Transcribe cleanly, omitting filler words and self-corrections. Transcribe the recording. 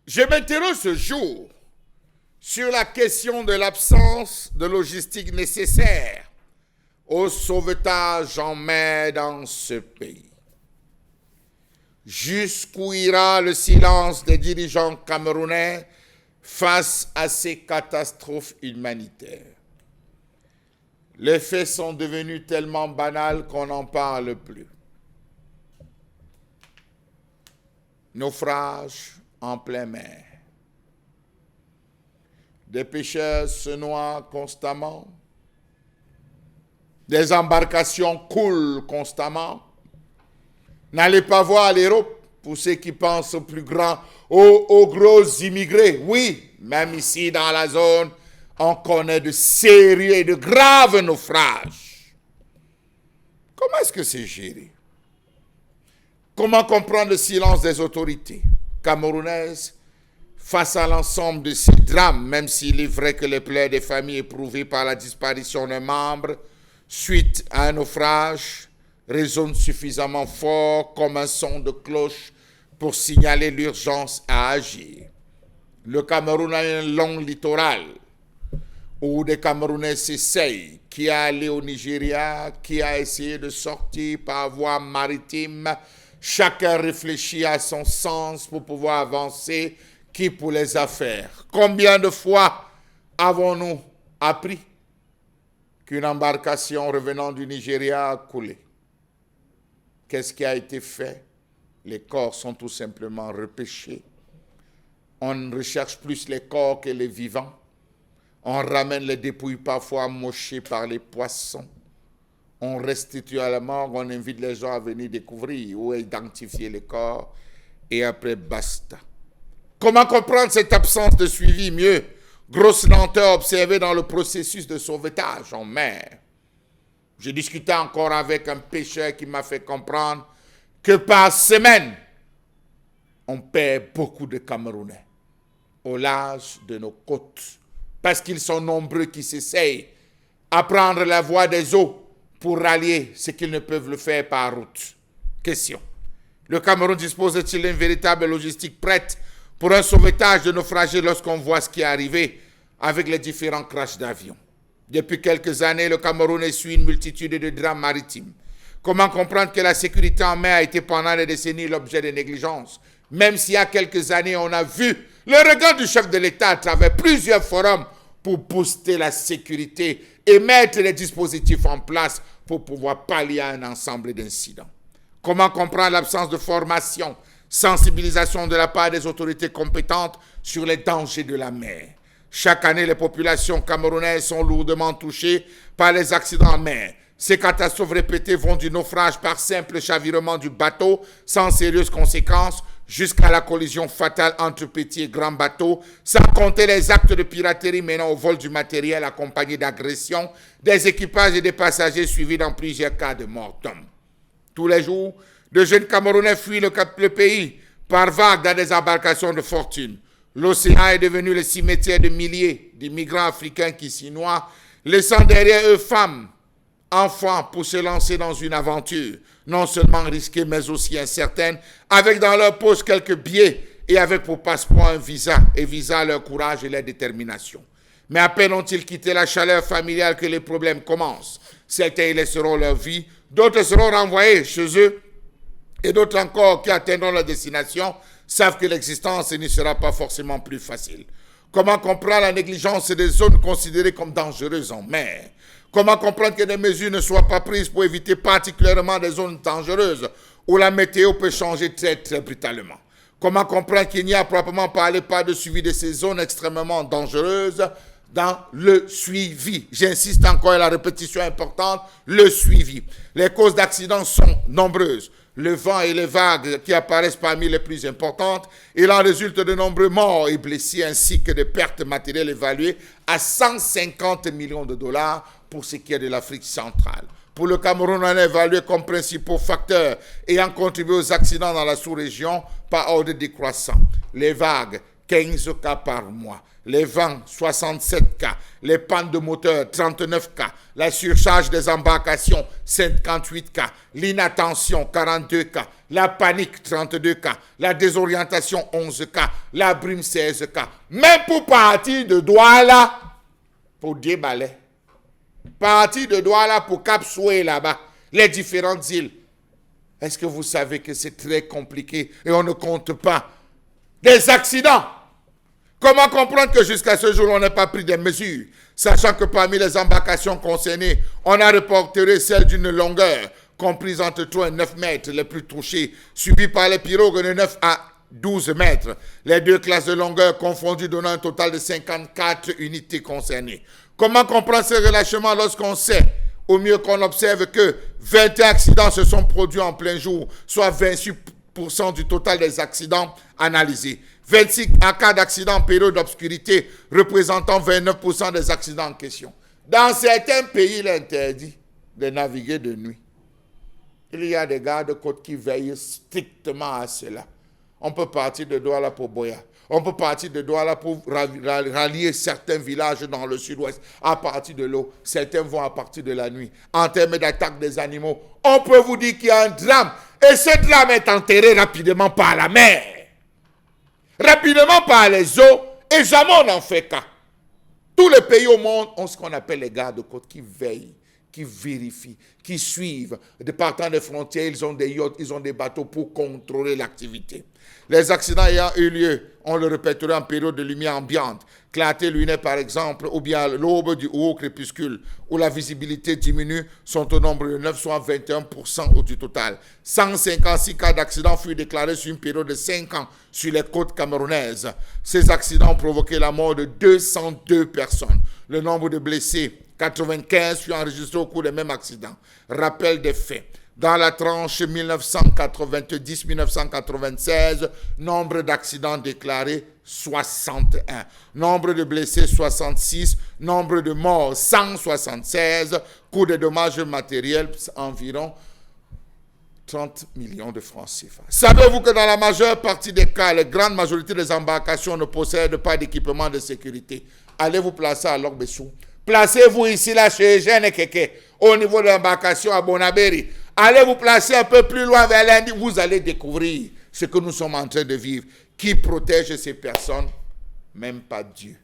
Je m'interroge ce jour sur la question de l'absence de logistique nécessaire au sauvetage en mer dans ce pays. Jusqu'où ira le silence des dirigeants camerounais face à ces catastrophes humanitaires? Les faits sont devenus tellement banals qu'on n'en parle plus. Naufrage en pleine mer. Des pêcheurs se noient constamment. Des embarcations coulent constamment. N'allez pas voir l'Europe pour ceux qui pensent aux plus grands, aux gros immigrés. Oui, même ici dans la zone, on connaît de sérieux et de graves naufrages. Comment est-ce que c'est géré? Comment comprendre le silence des autorités camerounaises face à l'ensemble de ces drames, même s'il est vrai que les plaies des familles éprouvées par la disparition d'un membre suite à un naufrage résonnent suffisamment fort comme un son de cloche pour signaler l'urgence à agir. Le Cameroun a un long littoral où des Camerounais s'essayent, qui a allé au Nigeria, qui a essayé de sortir par voie maritime. Chacun réfléchit à son sens pour pouvoir avancer, qui pour les affaires. Combien de fois avons-nous appris qu'une embarcation revenant du Nigeria a coulé? Qu'est-ce qui a été fait? Les corps sont tout simplement repêchés. On ne recherche plus les corps que les vivants. On ramène les dépouilles parfois mochées par les poissons. On restitue à la mort, on invite les gens à venir découvrir ou identifier les corps et après basta. Comment comprendre cette absence de suivi mieux? Grosse lenteur observée dans le processus de sauvetage en mer. Je discutais encore avec un pêcheur qui m'a fait comprendre que par semaine, on perd beaucoup de Camerounais au large de nos côtes parce qu'ils sont nombreux qui s'essayent à prendre la voie des eaux pour rallier ce qu'ils ne peuvent le faire par route. Question. Le Cameroun dispose-t-il d'une véritable logistique prête pour un sauvetage de naufragés lorsqu'on voit ce qui est arrivé avec les différents crashs d'avions? Depuis quelques années, le Cameroun essuie une multitude de drames maritimes. Comment comprendre que la sécurité en mer a été pendant des décennies l'objet de négligences, même s'il y a quelques années, on a vu le regard du chef de l'État à travers plusieurs forums pour booster la sécurité et mettre les dispositifs en place pour pouvoir pallier à un ensemble d'incidents? Comment comprendre l'absence de formation, sensibilisation de la part des autorités compétentes sur les dangers de la mer? Chaque année, les populations camerounaises sont lourdement touchées par les accidents en mer. Ces catastrophes répétées vont du naufrage par simple chavirement du bateau sans sérieuses conséquences jusqu'à la collision fatale entre petits et grands bateaux, sans compter les actes de piraterie menant au vol du matériel accompagné d'agressions, des équipages et des passagers suivis dans plusieurs cas de mort d'hommes. Tous les jours, de jeunes Camerounais fuient le pays par vagues dans des embarcations de fortune. L'océan est devenu le cimetière de milliers d'immigrants africains qui s'y noient, laissant derrière eux femmes, enfants pour se lancer dans une aventure, non seulement risquée mais aussi incertaine, avec dans leur poche quelques billets et avec pour passeport un visa, et visa leur courage et leur détermination. Mais à peine ont-ils quitté la chaleur familiale que les problèmes commencent. Certains y laisseront leur vie, d'autres seront renvoyés chez eux, et d'autres encore qui atteindront leur destination savent que l'existence ne sera pas forcément plus facile. Comment comprendre la négligence des zones considérées comme dangereuses en mer? Comment comprendre que des mesures ne soient pas prises pour éviter particulièrement des zones dangereuses où la météo peut changer très très brutalement? Comment comprendre qu'il n'y a proprement parlé pas de suivi de ces zones extrêmement dangereuses dans le suivi? J'insiste encore, la répétition est importante, le suivi. Les causes d'accidents sont nombreuses. Le vent et les vagues qui apparaissent parmi les plus importantes, il en résulte de nombreux morts et blessés ainsi que de pertes matérielles évaluées à 150 millions de dollars pour ce qui est de l'Afrique centrale. Pour le Cameroun, on a évalué comme principaux facteurs ayant contribué aux accidents dans la sous-région par ordre décroissant les vagues 15 cas par mois. Les vents, 67 cas. Les pannes de moteur, 39 cas. La surcharge des embarcations, 58 cas. L'inattention, 42 cas. La panique, 32 cas. La désorientation, 11 cas. La brume, 16 cas. Même pour partir de Douala, pour déballer. Partir de Douala pour Cap Soué là-bas. Les différentes îles. Est-ce que vous savez que c'est très compliqué et on ne compte pas des accidents? Comment comprendre que jusqu'à ce jour, on n'a pas pris des mesures, sachant que parmi les embarcations concernées, on a reporté celle d'une longueur comprise entre 3 et 9 mètres, les plus touchées, suivies par les pirogues de 9 à 12 mètres. Les deux classes de longueur confondues donnant un total de 54 unités concernées. Comment comprendre ce relâchement lorsqu'on sait, au mieux qu'on observe que 21 accidents se sont produits en plein jour, soit 28% du total des accidents analysés. 26 en cas d'accident en période d'obscurité, représentant 29% des accidents en question. Dans certains pays, il est interdit de naviguer de nuit. Il y a des gardes-côtes qui veillent strictement à cela. On peut partir de Douala pour Boya. On peut partir de Douala pour rallier certains villages dans le sud-ouest. À partir de l'eau, certains vont à partir de la nuit. En termes d'attaque des animaux, on peut vous dire qu'il y a un drame. Et ce drame est enterré rapidement par la mer. Rapidement par les eaux, et jamais on n'en fait cas. Tous les pays au monde ont ce qu'on appelle les gardes-côtes qui veillent, qui vérifient, qui suivent. De partant des frontières, ils ont des yachts, ils ont des bateaux pour contrôler l'activité. Les accidents ayant eu lieu, on le répéterait en période de lumière ambiante, clarté lunaire par exemple, ou bien à l'aube du haut crépuscule, où la visibilité diminue, sont au nombre de 9, soit 21% du total. 156 cas d'accidents furent déclarés sur une période de 5 ans sur les côtes camerounaises. Ces accidents ont provoqué la mort de 202 personnes. Le nombre de blessés, 95, fut enregistré au cours des mêmes accidents. Rappel des faits. Dans la tranche 1990-1996, nombre d'accidents déclarés, 61. Nombre de blessés, 66. Nombre de morts, 176. Coût de dommages matériels, environ 30 millions de francs CFA. Savez-vous que dans la majeure partie des cas, la grande majorité des embarcations ne possèdent pas d'équipement de sécurité? Allez vous placer à Logbessou. Placez-vous ici, là, chez Eugène Keke, au niveau de l'embarcation à Bonaberi. Allez vous placer un peu plus loin vers lundi, vous allez découvrir ce que nous sommes en train de vivre. Qui protège ces personnes? Même pas Dieu.